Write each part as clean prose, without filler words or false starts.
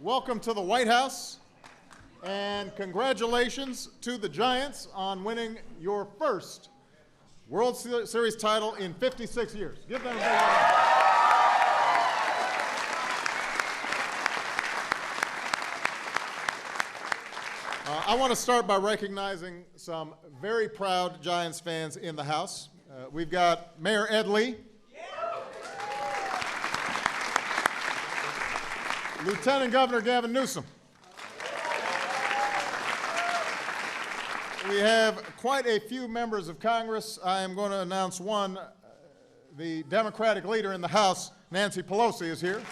welcome to the White House, and congratulations to the Giants on winning your first World Series title in 56 years. Give them a big round. I want to start by recognizing some very proud Giants fans in the house. We've got Mayor Ed Lee, Lieutenant Governor Gavin Newsom. We have quite a few members of Congress. I am going to announce one. The Democratic leader in the House, Nancy Pelosi, is here.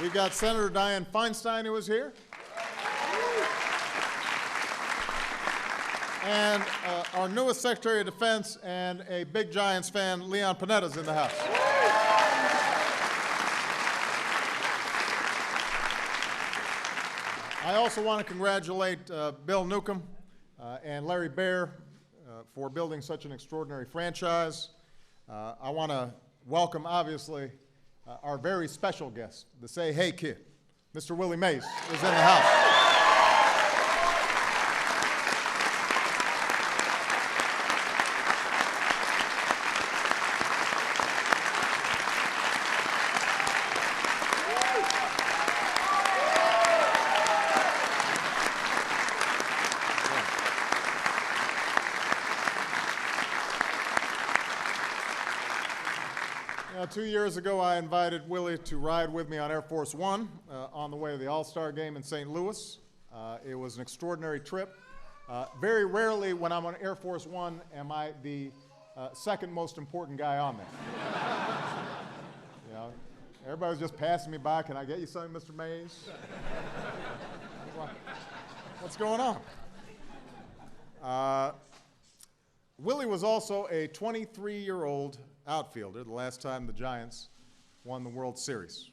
We've got Senator Dianne Feinstein, who is here. And our newest Secretary of Defense and a big Giants fan, Leon Panetta, is in the house. I also want to congratulate Bill Newcomb and Larry Baer for building such an extraordinary franchise. I want to welcome, obviously, our very special guest, the Say Hey Kid, Mr. Willie Mays, is in the house. Now, 2 years ago, I invited Willie to ride with me on Air Force One on the way to the All-Star game in St. Louis. It was an extraordinary trip. Very rarely when I'm on Air Force One am I the second most important guy on there. You know, everybody was just passing me by. Can I get you something, Mr. Mays? What's going on? Willie was also a 23-year-old outfielder the last time the Giants won the World Series,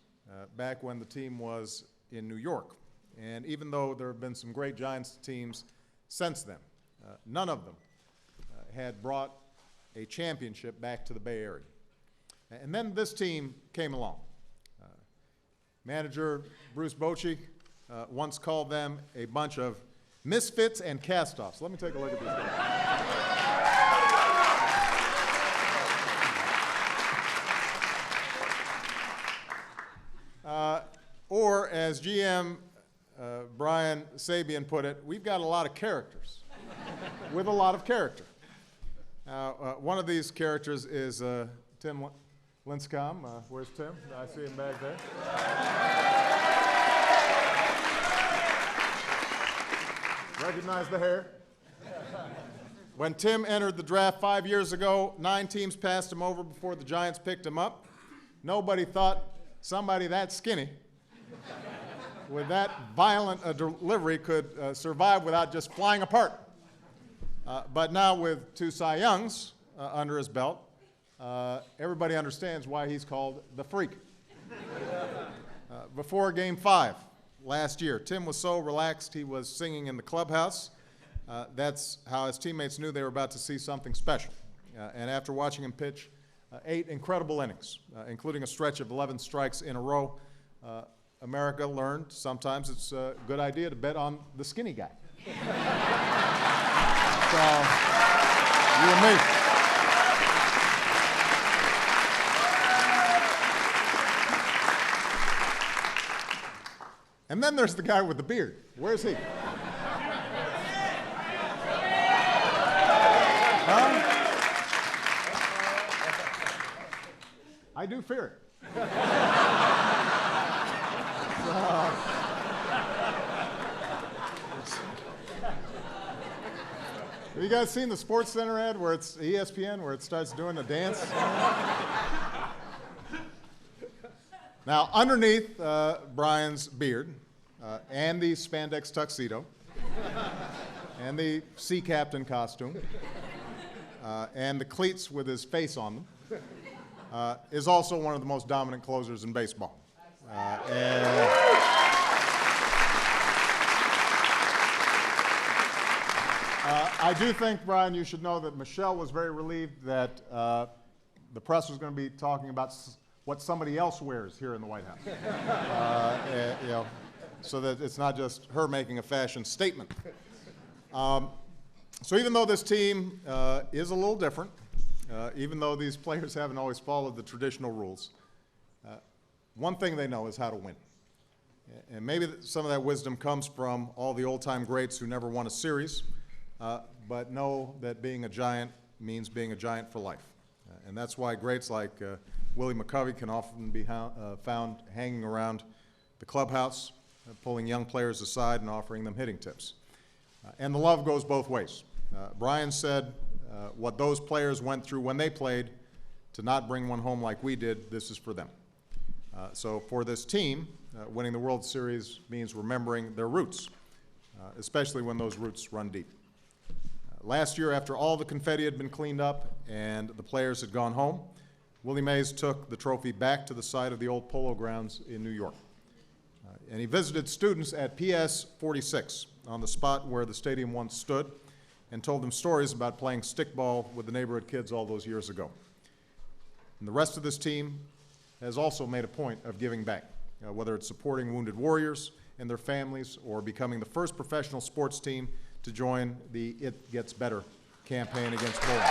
back when the team was in New York. And even though there have been some great Giants teams since then, none of them had brought a championship back to the Bay Area. And then this team came along. Manager Bruce Bochy once called them a bunch of misfits and cast-offs. Let me take a look at these guys. Or, as GM Brian Sabian put it, we've got a lot of characters with a lot of character. One of these characters is Tim Lincecum. Where's Tim? I see him back there. Recognize the hair? When Tim entered the draft 5 years ago, 9 teams passed him over before the Giants picked him up. Nobody thought somebody that skinny with that violent a delivery could survive without just flying apart. But now with 2 Cy Youngs under his belt, everybody understands why he's called the Freak. Before Game 5 last year, Tim was so relaxed he was singing in the clubhouse. That's how his teammates knew they were about to see something special. And after watching him pitch 8 incredible innings, including a stretch of 11 strikes in a row, America learned sometimes it's a good idea to bet on the skinny guy. So, you and me. And then there's the guy with the beard. Where's he? Huh? I do fear it. Have you guys seen the Sports Center ad where it's ESPN, where it starts doing the dance? Now, underneath Brian's beard and the spandex tuxedo and the sea captain costume and the cleats with his face on them is also one of the most dominant closers in baseball. I do think, Brian, you should know that Michelle was very relieved that the press was going to be talking about what somebody else wears here in the White House. You know, so that it's not just her making a fashion statement. So even though this team is a little different, even though these players haven't always followed the traditional rules, one thing they know is how to win. And maybe some of that wisdom comes from all the old-time greats who never won a series, but know that being a Giant means being a Giant for life. And that's why greats like Willie McCovey can often be found hanging around the clubhouse, pulling young players aside and offering them hitting tips. And the love goes both ways. Brian said what those players went through when they played to not bring one home like we did, this is for them. So for this team, winning the World Series means remembering their roots, especially when those roots run deep. Last year, after all the confetti had been cleaned up and the players had gone home, Willie Mays took the trophy back to the site of the old Polo Grounds in New York. And he visited students at PS 46, on the spot where the stadium once stood, and told them stories about playing stickball with the neighborhood kids all those years ago. And the rest of this team has also made a point of giving back, whether it's supporting wounded warriors and their families or becoming the first professional sports team to join the It Gets Better campaign against bullying.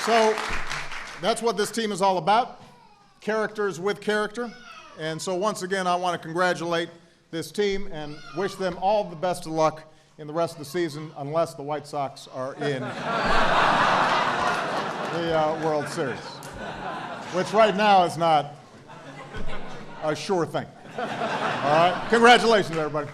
So that's what this team is all about, characters with character. And so once again, I want to congratulate this team and wish them all the best of luck in the rest of the season, unless the White Sox are in the World Series, which right now is not a sure thing. All right? Congratulations, everybody.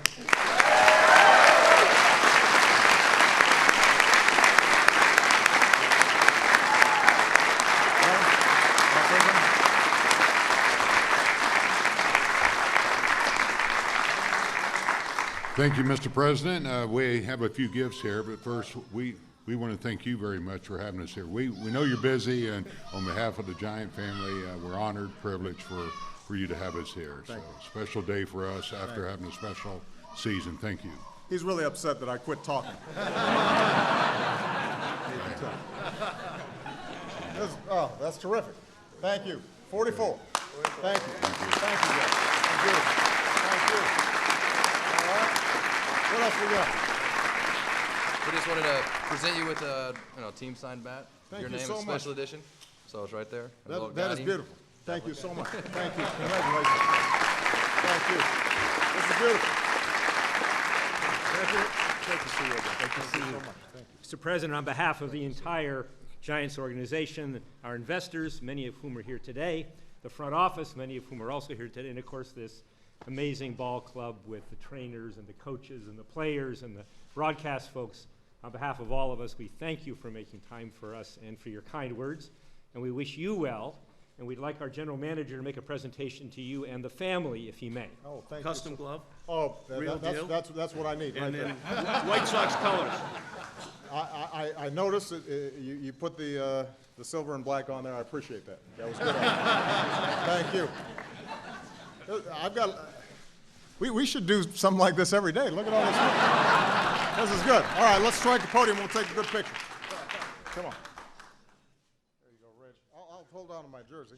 Thank you, Mr. President. We have a few gifts here, but first, we want to thank you very much for having us here. We know you're busy, and on behalf of the Giant family, we're honored, privileged for you to have us here. So, special day for us after having a special season. Thank you. He's really upset that I quit talking. That's terrific. Thank you. 44. Thank you. Thank you, guys. Thank you. Thank you. All right. What else we got? We just wanted to present you with a team signed bat. Thank Your you name so is much. special edition, so it's right there. That is beautiful. Thank you so much. Thank you. Congratulations. Thank you. This is beautiful. Thank you. Great to see you again. Thank you so much. Thank you. Mr. President, on behalf of the entire Giants organization, our investors, many of whom are here today, the front office, many of whom are also here today, and of course this amazing ball club with the trainers and the coaches and the players and the broadcast folks, on behalf of all of us, we thank you for making time for us and for your kind words, and we wish you well, and we'd like our general manager to make a presentation to you and the family, if he may. Oh, thank Custom you. glove, Oh, Real deal? that's what I need right and there. then White Sox colors. I noticed that you put the silver and black on there. I appreciate that. That was good. Thank you. I've got. We should do something like this every day. Look at all this. This is good. All right, let's strike the podium. We'll take a good picture. Come on. There you go, Rich. I'll hold on to my jersey.